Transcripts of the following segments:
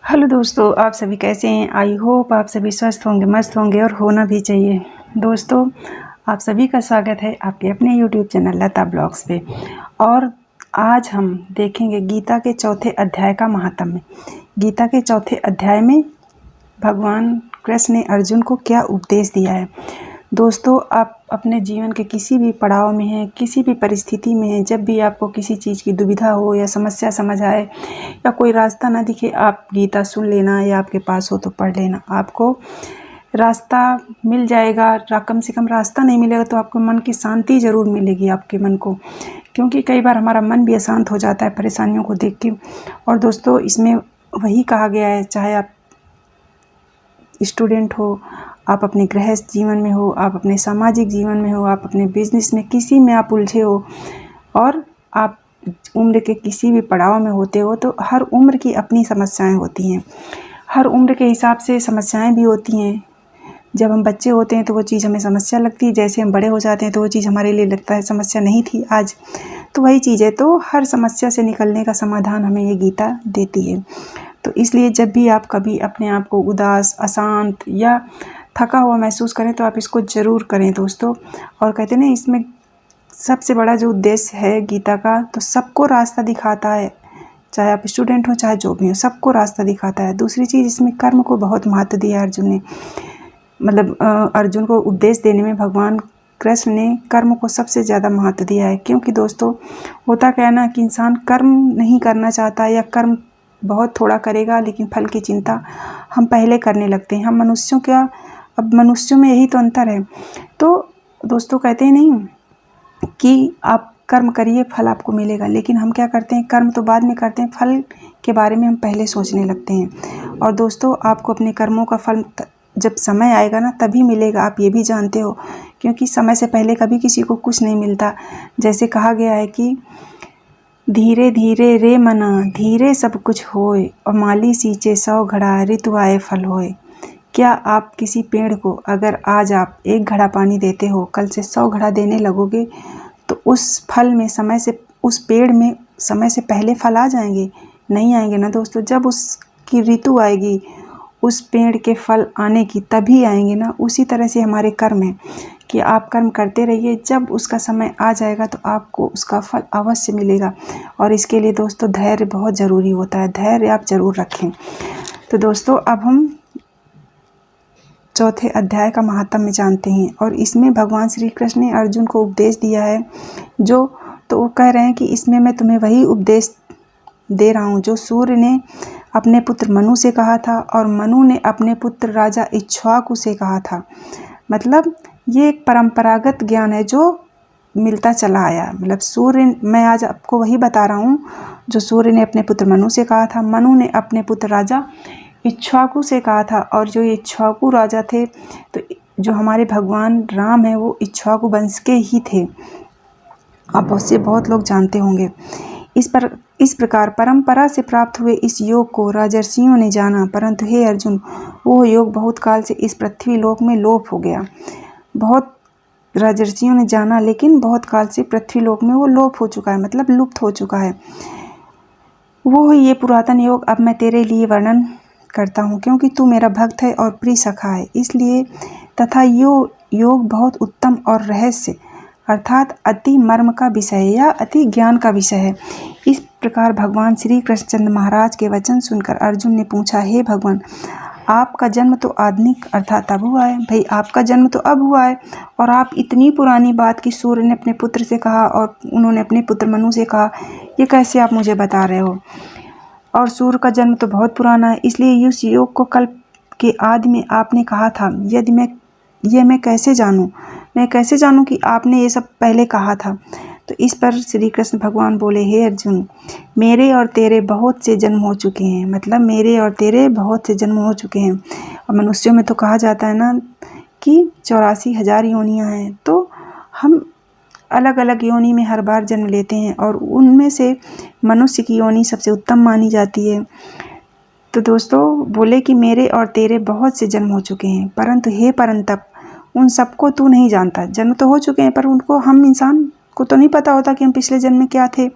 Hello दोस्तों, आप सभी कैसे हैं। आई होप आप सभी स्वस्थ होंगे, मस्त होंगे और होना भी चाहिए। दोस्तों, आप सभी का स्वागत है आपके अपने यूट्यूब चैनल लता ब्लॉग्स पे। और आज हम देखेंगे गीता के चौथे अध्याय का महात्म्य। गीता के चौथे अध्याय में भगवान कृष्ण ने अर्जुन को क्या उपदेश दिया है। दोस्तों, आप अपने जीवन के किसी भी पड़ाव में हैं, किसी भी परिस्थिति में हैं, जब भी आपको किसी चीज़ की दुविधा हो या समस्या समझ आए या कोई रास्ता ना दिखे, आप गीता सुन लेना या आपके पास हो तो पढ़ लेना। आपको रास्ता मिल जाएगा। कम से कम रास्ता नहीं मिलेगा तो आपको मन की शांति ज़रूर मिलेगी आपके मन को, क्योंकि कई बार हमारा मन भी अशांत हो जाता है परेशानियों को देख के। और दोस्तों, इसमें वही कहा गया है, चाहे आप स्टूडेंट हो, आप अपने गृहस्थ जीवन में हो, आप अपने सामाजिक जीवन में हो, आप अपने बिजनेस में किसी में आप उलझे हो और आप उम्र के किसी भी पड़ाव में होते हो, तो हर उम्र की अपनी समस्याएं होती हैं। हर उम्र के हिसाब से समस्याएं भी होती हैं। जब हम बच्चे होते हैं तो वो चीज़ हमें समस्या लगती है, जैसे हम बड़े हो जाते हैं तो वो चीज़ हमारे लिए लगता है समस्या नहीं थी आज। तो वही चीज़ है, तो हर समस्या से निकलने का समाधान हमें ये गीता देती है। तो इसलिए जब भी आप कभी अपने आप को उदास, अशांत या थका हुआ महसूस करें तो आप इसको ज़रूर करें दोस्तों। और कहते हैं ना, इसमें सबसे बड़ा जो उद्देश्य है गीता का, तो सबको रास्ता दिखाता है। चाहे आप स्टूडेंट हो चाहे जो भी हो, सबको रास्ता दिखाता है। दूसरी चीज़, इसमें कर्म को बहुत महत्व दिया है अर्जुन ने। मतलब अर्जुन को उपदेश देने में भगवान कृष्ण ने कर्म को सबसे ज़्यादा महत्व दिया है। क्योंकि दोस्तों, होता क्या है ना कि इंसान कर्म नहीं करना चाहता या कर्म बहुत थोड़ा करेगा, लेकिन फल की चिंता हम पहले करने लगते हैं। हम मनुष्यों क्या, अब मनुष्यों में यही तो अंतर है। तो दोस्तों, कहते हैं नहीं कि आप कर्म करिए फल आपको मिलेगा, लेकिन हम क्या करते हैं, कर्म तो बाद में करते हैं, फल के बारे में हम पहले सोचने लगते हैं। और दोस्तों, आपको अपने कर्मों का फल जब समय आएगा ना तभी मिलेगा, आप ये भी जानते हो। क्योंकि समय से पहले कभी किसी को कुछ नहीं मिलता। जैसे कहा गया है कि धीरे धीरे रे मना, धीरे सब कुछ होए, और माली सींचे 100 घड़ा, ऋतु आए फल होए। क्या आप किसी पेड़ को अगर आज आप 1 घड़ा पानी देते हो, कल से 100 घड़ा देने लगोगे, तो उस फल में समय से, उस पेड़ में समय से पहले फल आ जाएंगे? नहीं आएंगे ना दोस्तों। जब उसकी ऋतु आएगी उस पेड़ के फल आने की, तभी आएंगे ना। उसी तरह से हमारे कर्म है कि आप कर्म करते रहिए, जब उसका समय आ जाएगा तो आपको उसका फल अवश्य मिलेगा। और इसके लिए दोस्तों धैर्य बहुत ज़रूरी होता है, धैर्य आप ज़रूर रखें। तो दोस्तों, अब हम चौथे अध्याय का महात्म्य जानते हैं। और इसमें भगवान श्री कृष्ण ने अर्जुन को उपदेश दिया है, जो तो वो कह रहे हैं कि इसमें मैं तुम्हें वही उपदेश दे रहा हूँ जो सूर्य ने अपने पुत्र मनु से कहा था और मनु ने अपने पुत्र राजा इक्ष्वाकु से कहा था। मतलब ये एक परंपरागत ज्ञान है जो मिलता चला आया। मतलब सूर्य, मैं आज आपको वही बता रहा हूँ जो सूर्य ने अपने पुत्र मनु से कहा था, मनु ने अपने पुत्र राजा इक्ष्वाकु से कहा था। और जो इक्ष्वाकु राजा थे, तो जो हमारे भगवान राम है वो इक्ष्वाकु वंश के ही थे। आप बहुत लोग जानते होंगे। इस प्रकार परंपरा से प्राप्त हुए इस योग को राजर्षियों ने जाना, परंतु हे अर्जुन, वो योग बहुत काल से इस पृथ्वी लोक में लोप हो गया। बहुत राजर्षियों ने जाना, लेकिन बहुत काल से पृथ्वी लोक में वो लोप हो चुका है, मतलब लुप्त हो चुका है। वो ये पुरातन योग अब मैं तेरे लिए वर्णन करता हूँ, क्योंकि तू मेरा भक्त है और प्रिय सखा है, इसलिए। तथा योग बहुत उत्तम और रहस्य, अर्थात अति मर्म का विषय या अति ज्ञान का विषय है। इस प्रकार भगवान श्री कृष्णचंद्र महाराज के वचन सुनकर अर्जुन ने पूछा, हे भगवान, आपका जन्म तो आधुनिक अर्थात अब हुआ है। भाई, आपका जन्म तो अब हुआ है, और आप इतनी पुरानी बात की सूर्य ने अपने पुत्र से कहा और उन्होंने अपने पुत्र मनु से कहा, ये कैसे आप मुझे बता रहे हो? और सूर्य का जन्म तो बहुत पुराना है, इसलिए इस योग को कल्प के आदि में आपने कहा था। यदि मैं कैसे जानूं? मैं कैसे जानूं कि आपने ये सब पहले कहा था? तो इस पर श्री कृष्ण भगवान बोले, हे अर्जुन, मेरे और तेरे बहुत से जन्म हो चुके हैं। मतलब मेरे और तेरे बहुत से जन्म हो चुके हैं। और मनुष्यों में तो कहा जाता है ना कि 84,000 योनियाँ हैं। तो हम अलग अलग योनि में हर बार जन्म लेते हैं, और उनमें से मनुष्य की योनि सबसे उत्तम मानी जाती है। तो दोस्तों बोले कि मेरे और तेरे बहुत से जन्म हो चुके हैं, परंतु हे परंतप, उन सबको तू नहीं जानता। जन्म तो हो चुके हैं, पर उनको, हम इंसान को तो नहीं पता होता कि हम पिछले जन्म में क्या थे।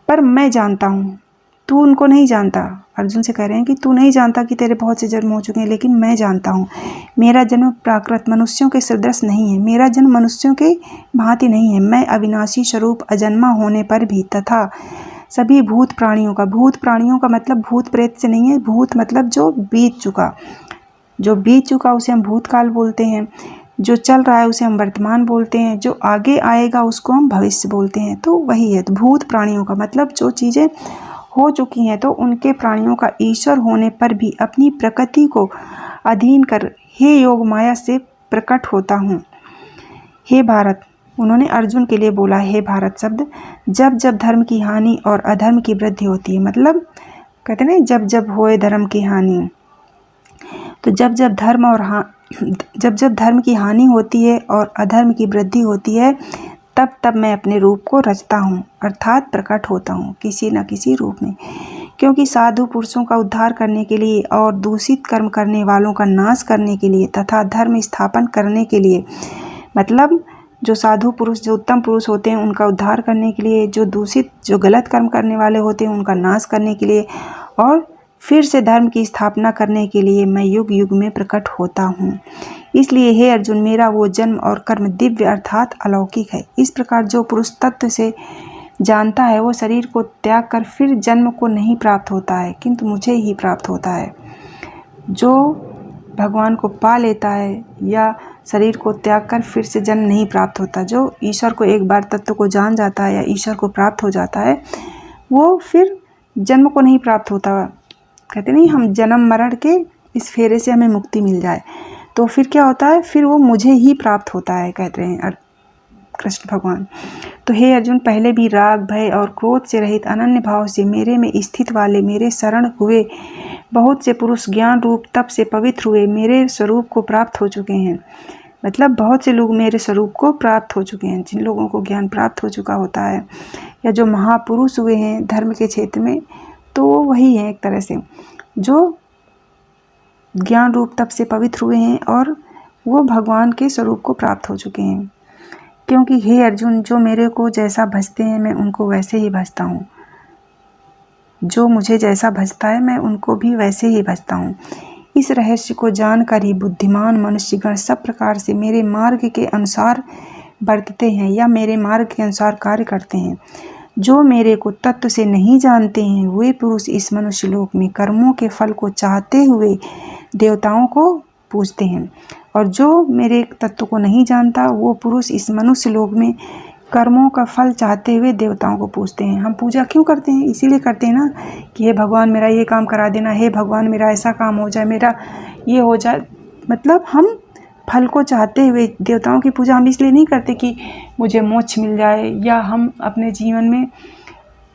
पर मैं जानता हूँ तू उनको नहीं जानता। अर्जुन से कह रहे हैं कि तू नहीं जानता कि तेरे बहुत से जन्म हो चुके हैं, लेकिन मैं जानता हूँ। मेरा जन्म प्राकृत मनुष्यों के सदृश नहीं है, मेरा जन्म मनुष्यों के भांति नहीं है। मैं अविनाशी स्वरूप अजन्मा होने पर भी तथा सभी भूत प्राणियों का मतलब भूत प्रेत से नहीं है। भूत मतलब जो बीत चुका उसे हम भूतकाल बोलते हैं। जो चल रहा है उसे हम वर्तमान बोलते हैं। जो आगे आएगा उसको हम भविष्य बोलते हैं। तो वही है। तो भूत प्राणियों का मतलब जो चीज़ें हो चुकी हैं, तो उनके प्राणियों का ईश्वर होने पर भी अपनी प्रकृति को अधीन कर हे योग माया से प्रकट होता हूँ। हे भारत, उन्होंने अर्जुन के लिए बोला हे भारत शब्द। जब जब धर्म की हानि और अधर्म की वृद्धि होती है, मतलब कहते हैं जब जब होए धर्म की हानि, तो जब जब धर्म की हानि होती है और अधर्म की वृद्धि होती है, तब तब मैं अपने रूप को रचता हूँ, अर्थात प्रकट होता हूँ किसी न किसी रूप में। क्योंकि साधु पुरुषों का उद्धार करने के लिए और दूषित कर्म करने वालों का नाश करने के लिए तथा धर्म स्थापन करने के लिए, मतलब जो साधु पुरुष, जो उत्तम पुरुष होते हैं उनका उद्धार करने के लिए, जो गलत कर्म करने वाले होते हैं उनका नाश करने के लिए और फिर से धर्म की स्थापना करने के लिए मैं युग युग में प्रकट होता हूँ। इसलिए हे अर्जुन, मेरा वो जन्म और कर्म दिव्य अर्थात अलौकिक है। इस प्रकार जो पुरुष तत्व से जानता है वो शरीर को त्याग कर फिर जन्म को नहीं प्राप्त होता है, किंतु मुझे ही प्राप्त होता है। जो भगवान को पा लेता है या शरीर को त्याग कर फिर से जन्म नहीं प्राप्त होता, जो ईश्वर को एक बार तत्व को जान जाता है या ईश्वर को प्राप्त हो जाता है, वो फिर जन्म को नहीं प्राप्त होता। कहते नहीं हम जन्म मरण के इस फेरे से हमें मुक्ति मिल जाए, तो फिर क्या होता है, फिर वो मुझे ही प्राप्त होता है, कहते हैं कृष्ण भगवान। तो हे अर्जुन, पहले भी राग भय और क्रोध से रहित अनन्य भाव से मेरे में स्थित वाले मेरे शरण हुए बहुत से पुरुष ज्ञान रूप तप से पवित्र हुए मेरे स्वरूप को प्राप्त हो चुके हैं। मतलब बहुत से लोग मेरे स्वरूप को प्राप्त हो चुके हैं। जिन लोगों को ज्ञान प्राप्त हो चुका होता है या जो महापुरुष हुए हैं धर्म के क्षेत्र में, तो वो वही है एक तरह से जो ज्ञान रूप तप से पवित्र हुए हैं और वो भगवान के स्वरूप को प्राप्त हो चुके हैं। क्योंकि हे अर्जुन, जो मेरे को जैसा भजते हैं मैं उनको वैसे ही भजता हूँ, जो मुझे जैसा भजता है मैं उनको भी वैसे ही भजता हूँ। इस रहस्य को जानकर ही बुद्धिमान मनुष्यगण सब प्रकार से मेरे मार्ग के अनुसार बरतते हैं या मेरे मार्ग के अनुसार कार्य करते हैं। जो मेरे को तत्व से नहीं जानते हैं वे पुरुष इस मनुष्य लोक में कर्मों के फल को चाहते हुए देवताओं को पूजते हैं, और जो मेरे तत्व को नहीं जानता वो पुरुष इस मनुष्य लोक में कर्मों का फल चाहते हुए देवताओं को पूजते हैं। हम पूजा क्यों करते हैं? इसीलिए करते हैं ना कि हे भगवान मेरा ये काम करा देना, हे भगवान मेरा ऐसा काम हो जाए, मेरा ये हो जाए। मतलब हम फल को चाहते हुए देवताओं की पूजा हम इसलिए नहीं करते कि मुझे मोक्ष मिल जाए या हम अपने जीवन में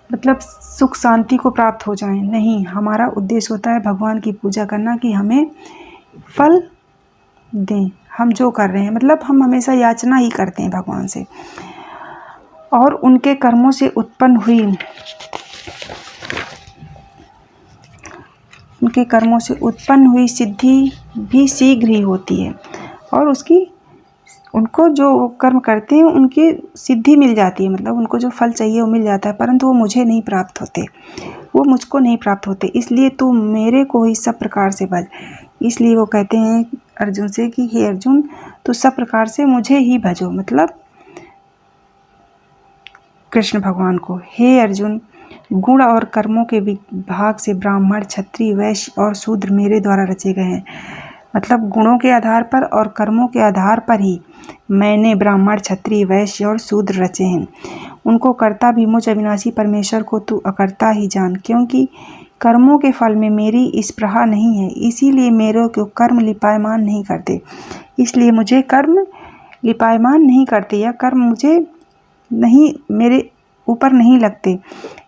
मतलब सुख शांति को प्राप्त हो जाएं। नहीं, हमारा उद्देश्य होता है भगवान की पूजा करना कि हमें फल दें हम जो कर रहे हैं। मतलब हम हमेशा याचना ही करते हैं भगवान से, और उनके कर्मों से उत्पन्न हुई सिद्धि भी शीघ्र ही होती है, और उनको जो कर्म करते हैं उनकी सिद्धि मिल जाती है। मतलब उनको जो फल चाहिए वो मिल जाता है, परंतु वो मुझे नहीं प्राप्त होते, वो मुझको नहीं प्राप्त होते। इसलिए तू मेरे को ही सब प्रकार से भज। इसलिए वो कहते हैं अर्जुन से कि हे अर्जुन, तू सब प्रकार से मुझे ही भजो, मतलब कृष्ण भगवान को। हे अर्जुन, गुण और कर्मों के विभाग से ब्राह्मण, क्षत्रिय, वैश्य और शूद्र मेरे द्वारा रचे गए हैं। मतलब गुणों के आधार पर और कर्मों के आधार पर ही मैंने ब्राह्मण, क्षत्रिय, वैश्य और शूद्र रचे हैं। उनको करता भी मुझ अविनाशी परमेश्वर को तू अकर्ता ही जान, क्योंकि कर्मों के फल में मेरी स्पृहा नहीं है, इसीलिए मेरे को कर्म लिपायमान नहीं करते। इसलिए मुझे कर्म लिपायमान नहीं करते या कर्म मुझे नहीं, मेरे ऊपर नहीं लगते।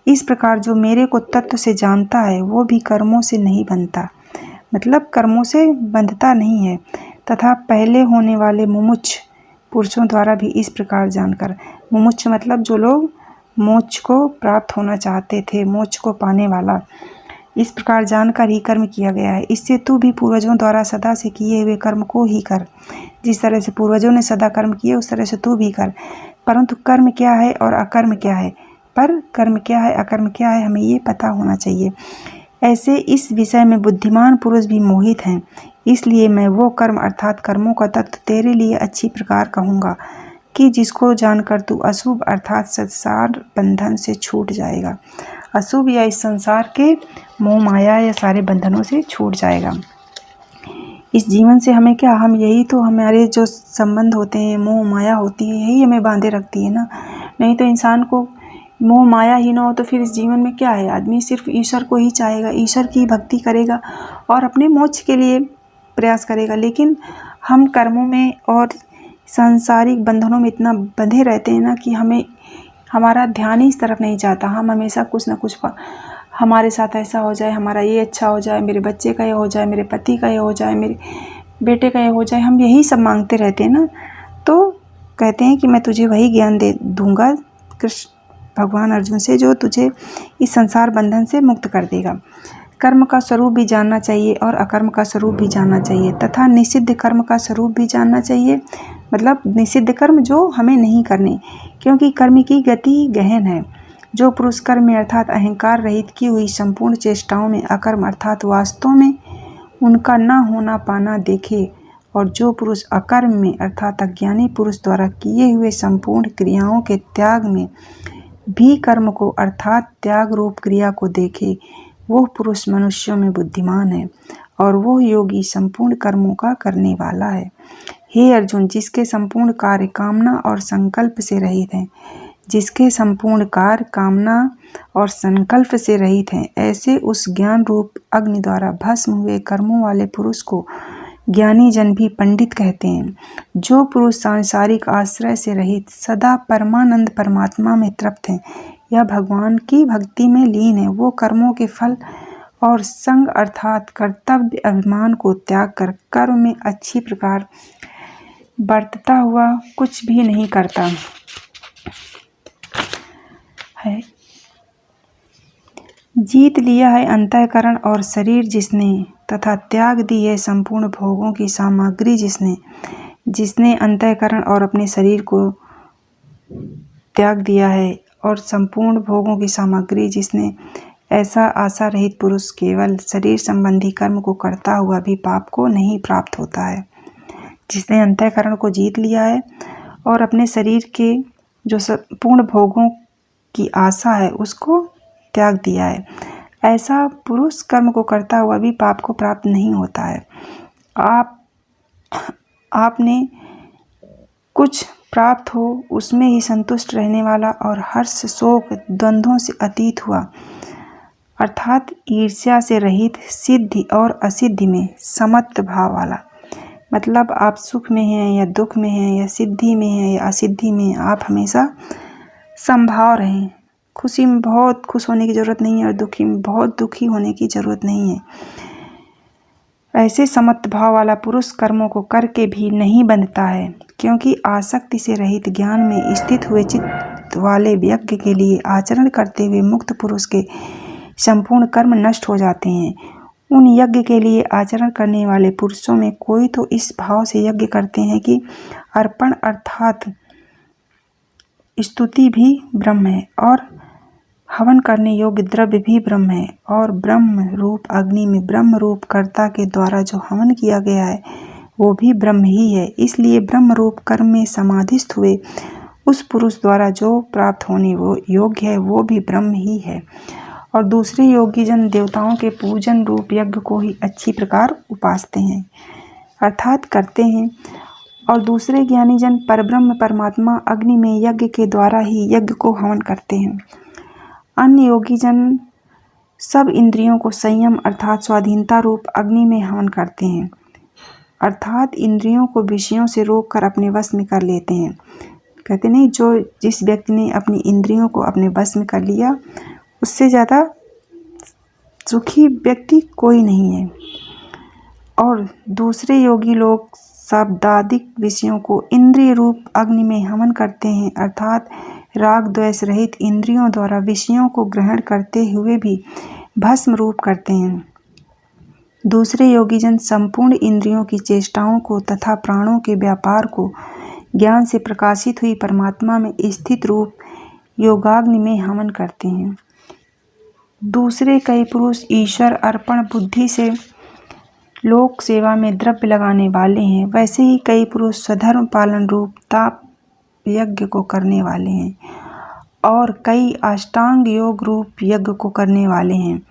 इस प्रकार जो मेरे को तत्व से जानता है वो भी कर्मों से नहीं बनता, मतलब कर्मों से बंधता नहीं है, तथा पहले होने वाले मुमुक्ष पुरुषों द्वारा भी इस प्रकार जानकर, मुमुक्ष मतलब जो लोग मोक्ष को प्राप्त होना चाहते थे, मोक्ष को पाने वाला, इस प्रकार जानकर ही कर्म किया गया है। इससे तू भी पूर्वजों द्वारा सदा से किए हुए कर्म को ही कर। जिस तरह से पूर्वजों ने सदा कर्म किए उस तरह से तू भी कर। परंतु कर्म क्या है और अकर्म क्या है, पर कर्म क्या है, अकर्म क्या है, हमें ये पता होना चाहिए। ऐसे इस विषय में बुद्धिमान पुरुष भी मोहित हैं। इसलिए मैं वो कर्म अर्थात कर्मों का तत्व तेरे लिए अच्छी प्रकार कहूँगा कि जिसको जानकर तू अशुभ अर्थात संसार बंधन से छूट जाएगा। अशुभ या इस संसार के मोह माया या सारे बंधनों से छूट जाएगा। इस जीवन से हमें क्या, हम यही तो, हमारे जो संबंध होते हैं, मोह माया होती है, यही हमें बांधे रखती है ना। नहीं तो इंसान को मोह माया ही ना हो तो फिर इस जीवन में क्या है, आदमी सिर्फ ईश्वर को ही चाहेगा, ईश्वर की भक्ति करेगा और अपने मोक्ष के लिए प्रयास करेगा। लेकिन हम कर्मों में और सांसारिक बंधनों में इतना बंधे रहते हैं ना कि हमें, हमारा ध्यान ही इस तरफ नहीं जाता। हम हमेशा कुछ ना कुछ, हमारे साथ ऐसा हो जाए, हमारा ये अच्छा हो जाए, मेरे बच्चे का ये हो जाए, मेरे पति का ये हो जाए, मेरे बेटे का ये हो जाए, हम यही सब मांगते रहते हैं ना। तो कहते हैं कि मैं तुझे वही ज्ञान दे दूंगा कृष्ण भगवान अर्जुन से जो तुझे इस संसार बंधन से मुक्त कर देगा। कर्म का स्वरूप भी जानना चाहिए और अकर्म का स्वरूप भी जानना चाहिए तथा निषिद्ध कर्म का स्वरूप भी जानना चाहिए। मतलब निषिद्ध कर्म जो हमें नहीं करने, क्योंकि कर्म की गति गहन है। जो पुरुष कर्म में अर्थात अहंकार रहित की हुई संपूर्ण चेष्टाओं में अकर्म अर्थात वास्तव में उनका न होना पाना देखे, और जो पुरुष अकर्म में अर्थात अज्ञानी पुरुष द्वारा किए हुए संपूर्ण क्रियाओं के त्याग में भी कर्म को अर्थात त्याग रूप क्रिया को देखे, वो पुरुष मनुष्यों में बुद्धिमान है और वो योगी संपूर्ण कर्मों का करने वाला है। हे अर्जुन, जिसके संपूर्ण कार्य कामना और संकल्प से रहित हैं, जिसके संपूर्ण कार्य कामना और संकल्प से रहित हैं, ऐसे उस ज्ञान रूप अग्नि द्वारा भस्म हुए कर्मों वाले पुरुष को ज्ञानी जन भी पंडित कहते हैं। जो पुरुष सांसारिक आश्रय से रहित सदा परमानंद परमात्मा में तृप्त हैं या भगवान की भक्ति में लीन है, वो कर्मों के फल और संग अर्थात कर्तव्य अभिमान को त्याग कर कर्म में अच्छी प्रकार बरतता हुआ कुछ भी नहीं करता है। जीत लिया है अंतःकरण और शरीर जिसने, तथा त्याग दी है संपूर्ण भोगों की सामग्री जिसने, जिसने अंतःकरण और अपने शरीर को त्याग दिया है और संपूर्ण भोगों की सामग्री जिसने, ऐसा आशा रहित पुरुष केवल शरीर संबंधी कर्म को करता हुआ भी पाप को नहीं प्राप्त होता है। जिसने अंतःकरण को जीत लिया है और अपने शरीर के जो संपूर्ण भोगों की आशा है उसको त्याग दिया है, ऐसा पुरुष कर्म को करता हुआ भी पाप को प्राप्त नहीं होता है। आपने कुछ प्राप्त हो उसमें ही संतुष्ट रहने वाला और हर्ष शोक द्वंद्वों से अतीत हुआ अर्थात ईर्ष्या से रहित, सिद्धि और असिद्धि में समत्व भाव वाला। मतलब आप सुख में हैं या दुख में हैं या सिद्धि में हैं या असिद्धि में, आप हमेशा समभाव रहें। खुशी में बहुत खुश होने की ज़रूरत नहीं है और दुखी में बहुत दुखी होने की ज़रूरत नहीं है। ऐसे समत्व भाव वाला पुरुष कर्मों को करके भी नहीं बंधता है, क्योंकि आसक्ति से रहित ज्ञान में स्थित हुए चित्त वाले यज्ञ के लिए आचरण करते हुए मुक्त पुरुष के संपूर्ण कर्म नष्ट हो जाते हैं। उन यज्ञ के लिए आचरण करने वाले पुरुषों में कोई तो इस भाव से यज्ञ करते हैं कि अर्पण अर्थात स्तुति भी ब्रह्म है और हवन करने योग्य द्रव्य भी ब्रह्म है, और ब्रह्म रूप अग्नि में ब्रह्म रूप कर्ता के द्वारा जो हवन किया गया है वो भी ब्रह्म ही है। इसलिए ब्रह्म रूप कर्म में समाधिस्थ हुए उस पुरुष द्वारा जो प्राप्त होने वो योग्य है वो भी ब्रह्म ही है। और दूसरे योगी जन देवताओं के पूजन रूप यज्ञ को ही अच्छी प्रकार उपासते हैं अर्थात करते हैं, और दूसरे ज्ञानी जन परब्रह्म परमात्मा अग्नि में यज्ञ के द्वारा ही यज्ञ को हवन करते हैं। अन्य योगी जन सब इंद्रियों को संयम अर्थात स्वाधीनता रूप अग्नि में हवन करते हैं अर्थात इंद्रियों को विषयों से रोक कर अपने वश में कर लेते हैं। कहते नहीं, जो जिस व्यक्ति ने अपनी इंद्रियों को अपने वश में कर लिया उससे ज़्यादा सुखी व्यक्ति कोई नहीं है। और दूसरे योगी लोग शब्दादिक विषयों को इंद्रिय रूप अग्नि में हवन करते हैं अर्थात राग द्वेष रहित इंद्रियों द्वारा विषयों को ग्रहण करते हुए भी भस्म रूप करते हैं। दूसरे योगी जन संपूर्ण इंद्रियों की चेष्टाओं को तथा प्राणों के व्यापार को ज्ञान से प्रकाशित हुई परमात्मा में स्थित रूप योगाग्नि में हवन करते हैं। दूसरे कई पुरुष ईश्वर अर्पण बुद्धि से लोक सेवा में द्रव्य लगाने वाले हैं। वैसे ही कई पुरुष स्वधर्म पालन रूप ताप यज्ञ को करने वाले हैं और कई अष्टांग योग रूप यज्ञ को करने वाले हैं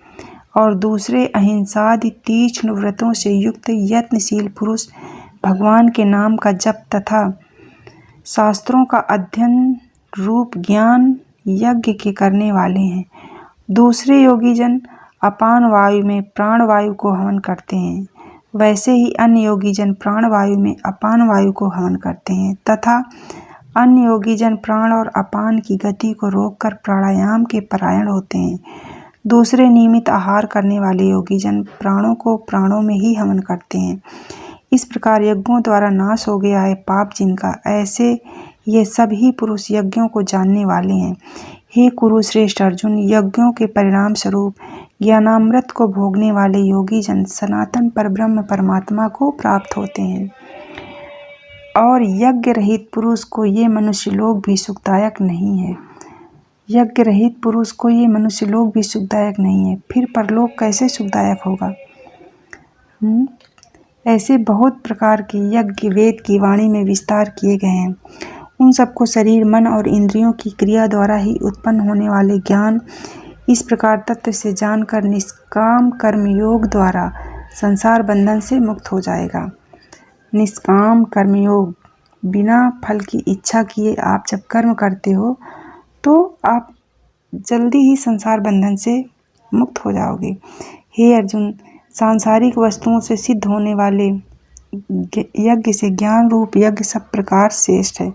और दूसरे अहिंसादि तीक्ष्ण व्रतों से युक्त यत्नशील पुरुष भगवान के नाम का जप तथा शास्त्रों का अध्ययन रूप ज्ञान यज्ञ के करने वाले हैं। दूसरे योगी जन अपान वायु में प्राण वायु को हवन करते हैं। वैसे ही अन्य योगी जन प्राण वायु में अपान वायु को हवन करते हैं तथा अन्य योगी जन प्राण और अपान की गति को रोककर प्राणायाम के परायण होते हैं। दूसरे नियमित आहार करने वाले योगी जन प्राणों को प्राणों में ही हवन करते हैं। इस प्रकार यज्ञों द्वारा नाश हो गया है पाप जिनका, ऐसे ये सभी पुरुष यज्ञों को जानने वाले हैं। हे कुरुश्रेष्ठ अर्जुन, यज्ञों के परिणाम स्वरूप ज्ञानामृत को भोगने वाले योगी जन सनातन परब्रह्म परमात्मा को प्राप्त होते हैं और यज्ञ रहित पुरुष को ये मनुष्य लोक भी सुखदायक नहीं है। यज्ञ रहित पुरुष को ये मनुष्य लोक भी सुखदायक नहीं है, फिर परलोक कैसे सुखदायक होगा। ऐसे बहुत प्रकार के यज्ञ वेद की वाणी में विस्तार किए गए हैं। उन सबको शरीर मन और इंद्रियों की क्रिया द्वारा ही उत्पन्न होने वाले ज्ञान इस प्रकार तत्व से जानकर निष्काम कर्म योग द्वारा संसार बंधन से मुक्त हो जाएगा। निष्काम कर्मयोग, बिना फल की इच्छा किए आप जब कर्म करते हो तो आप जल्दी ही संसार बंधन से मुक्त हो जाओगे। हे अर्जुन, सांसारिक वस्तुओं से सिद्ध होने वाले यज्ञ से ज्ञान रूप यज्ञ सब प्रकार श्रेष्ठ है,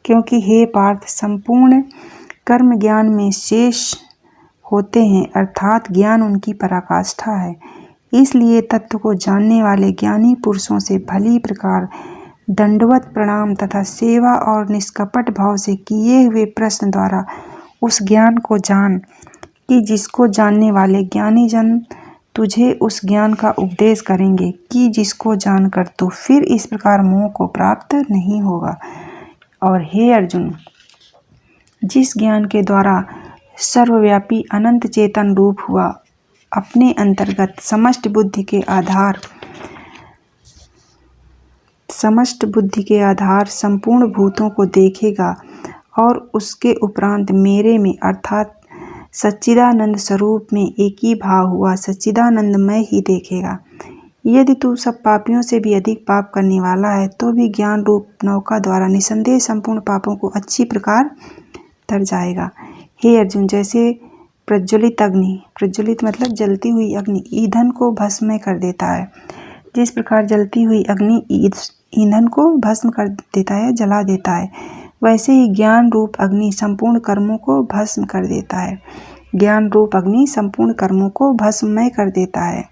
क्योंकि हे पार्थ, संपूर्ण कर्म ज्ञान में शेष होते हैं, अर्थात ज्ञान उनकी पराकाष्ठा है। इसलिए तत्व को जानने वाले ज्ञानी पुरुषों से भली प्रकार दंडवत प्रणाम तथा सेवा और निष्कपट भाव से किए हुए प्रश्न द्वारा उस ज्ञान को जान कि जिसको जानने वाले ज्ञानी जन तुझे उस ज्ञान का उपदेश करेंगे कि जिसको जानकर तू फिर इस प्रकार मोह को प्राप्त नहीं होगा। और हे अर्जुन, जिस ज्ञान के द्वारा सर्वव्यापी अनंत चेतन रूप हुआ अपने अंतर्गत समष्ट बुद्धि के आधार संपूर्ण भूतों को देखेगा और उसके उपरांत मेरे में अर्थात सच्चिदानंद स्वरूप में एक ही भाव हुआ सच्चिदानंदमय ही देखेगा। यदि तू सब पापियों से भी अधिक पाप करने वाला है तो भी ज्ञान रूप नौका द्वारा निसंदेह संपूर्ण पापों को अच्छी प्रकार तर जाएगा। हे अर्जुन, जैसे प्रज्वलित अग्नि, प्रज्वलित मतलब जलती हुई अग्नि, ईंधन को भस्म कर देता है, जिस प्रकार जलती हुई अग्नि ईंधन को भस्म कर देता है, जला देता है, वैसे ही ज्ञान रूप अग्नि संपूर्ण कर्मों को भस्म कर देता है। ज्ञान रूप अग्नि संपूर्ण कर्मों को भस्ममय कर देता है।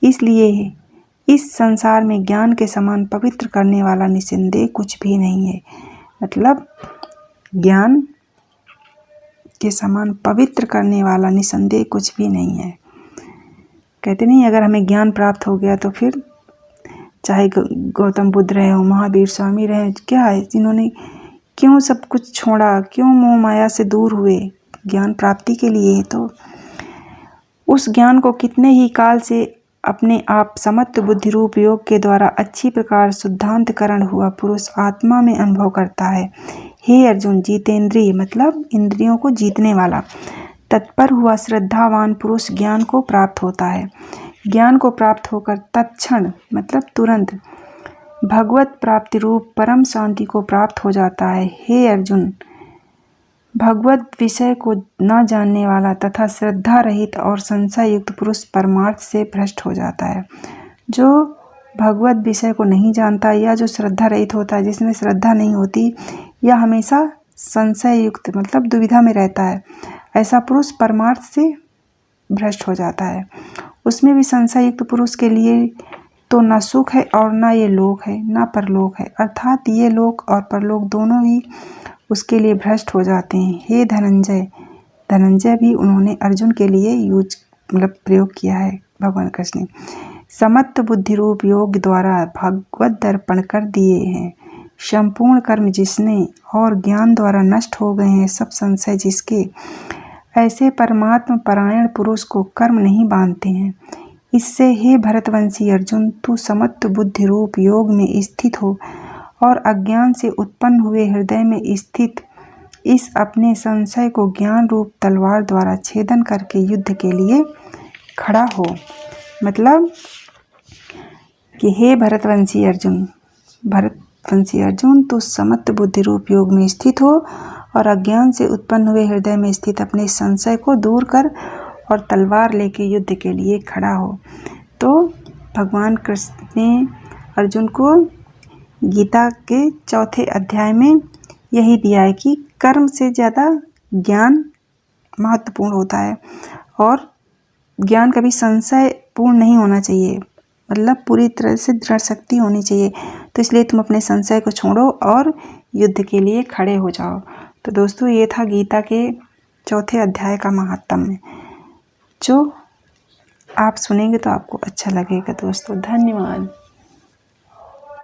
इसलिए इस संसार में ज्ञान के समान पवित्र करने वाला निसंदेह कुछ भी नहीं है। मतलब ज्ञान के समान पवित्र करने वाला निसंदेह कुछ भी नहीं है। कहते नहीं, अगर हमें ज्ञान प्राप्त हो गया तो फिर चाहे गौतम बुद्ध रहे हो, महावीर स्वामी रहे, क्या है, जिन्होंने क्यों सब कुछ छोड़ा, क्यों मोह माया से दूर हुए, ज्ञान प्राप्ति के लिए। तो उस ज्ञान को कितने ही काल से अपने आप समत्व बुद्धि रूप योग के द्वारा अच्छी प्रकार शुद्धांतकरण हुआ पुरुष आत्मा में अनुभव करता है। हे अर्जुन, जितेंद्रिय मतलब इंद्रियों को जीतने वाला, तत्पर हुआ श्रद्धावान पुरुष ज्ञान को प्राप्त होता है। ज्ञान को प्राप्त होकर तत्क्षण मतलब तुरंत भगवत प्राप्ति रूप परम शांति को प्राप्त हो जाता है। हे अर्जुन, भगवत विषय को न जानने वाला तथा श्रद्धा रहित और संशय युक्त पुरुष परमार्थ से भ्रष्ट हो जाता है। जो भगवत विषय को नहीं जानता या जो श्रद्धा रहित होता है, जिसमें श्रद्धा नहीं होती या हमेशा संशय युक्त मतलब दुविधा में रहता है, ऐसा पुरुष परमार्थ से भ्रष्ट हो जाता है। उसमें भी संशय युक्त पुरुष के लिए तो न सुख है और न ये लोक है, न परलोक है, अर्थात ये लोक और परलोक दोनों ही उसके लिए भ्रष्ट हो जाते हैं। हे धनंजय भी उन्होंने अर्जुन के लिए प्रयोग किया है भगवान कृष्ण ने। समत्व बुद्धि रूप योग द्वारा भगवत दर्पण कर दिए हैं। संपूर्ण कर्म जिसने और ज्ञान द्वारा नष्ट हो गए हैं सब संशय जिसके, ऐसे परमात्मा परायण पुरुष को कर्म नहीं बांधते हैं। इससे हे भरतवंशी अर्जुन, तू समत्व बुद्धि रूप योग में स्थित हो और अज्ञान से उत्पन्न हुए हृदय में स्थित इस अपने संशय को ज्ञान रूप तलवार द्वारा छेदन करके युद्ध के लिए खड़ा हो। मतलब कि हे भरतवंशी अर्जुन, तू समत्व बुद्धि रूप योग में स्थित हो और अज्ञान से उत्पन्न हुए हृदय में स्थित अपने संशय को दूर कर और तलवार लेके युद्ध के लिए खड़ा हो। तो भगवान कृष्ण ने अर्जुन को गीता के 4थे अध्याय में यही दिया है कि कर्म से ज़्यादा ज्ञान महत्वपूर्ण होता है और ज्ञान कभी संशय पूर्ण नहीं होना चाहिए, मतलब पूरी तरह से दृढ़ शक्ति होनी चाहिए। तो इसलिए तुम अपने संशय को छोड़ो और युद्ध के लिए खड़े हो जाओ। तो दोस्तों, ये था गीता के 4थे अध्याय का महात्म्य, जो आप सुनेंगे तो आपको अच्छा लगेगा। दोस्तों, धन्यवाद।